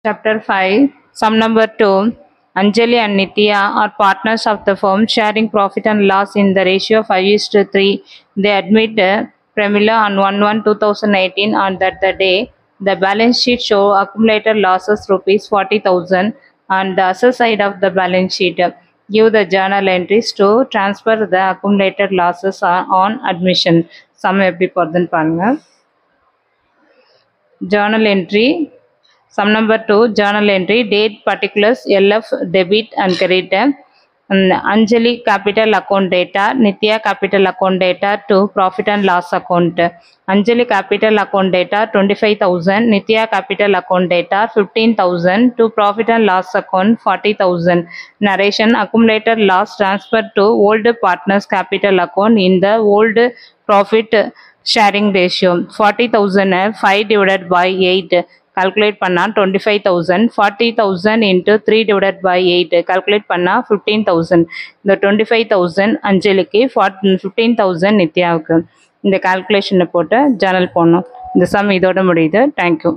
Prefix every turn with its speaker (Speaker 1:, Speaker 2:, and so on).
Speaker 1: Chapter 5, Sum number 2. Anjali and Nitya are partners of the firm, sharing profit and loss in the ratio 5:3. They admit Premila on 1/1/2018 and that the day the balance sheet show accumulated losses rupees 40,000 on the asset side of the balance sheet. Give the journal entries to transfer the accumulated losses on admission. Sum எப்படி போடுதுன்னு பாருங்க. Journal entry. Sum number 2, journal entry, date particulars, LF, debit and credit. Anjali capital account data, Nitya capital account data to profit and loss account. Anjali capital account data 25,000, Nitya capital account data 15,000 to profit and loss account 40,000. Narration, accumulated loss transferred to old partners capital account in the old profit sharing ratio. 40,000 5 divided by 8 calculate பண்ணா 25,000, 40,000 into 3 divided by 8 calculate பண்ணா 15,000. இந்த 25,000 அஞ்சலிக்கு, 15,000 நித்யாவுக்கு. இந்த calculation போட்டு journal போடணும். இந்த some இதோட முடியுது. தேங்க்யூ.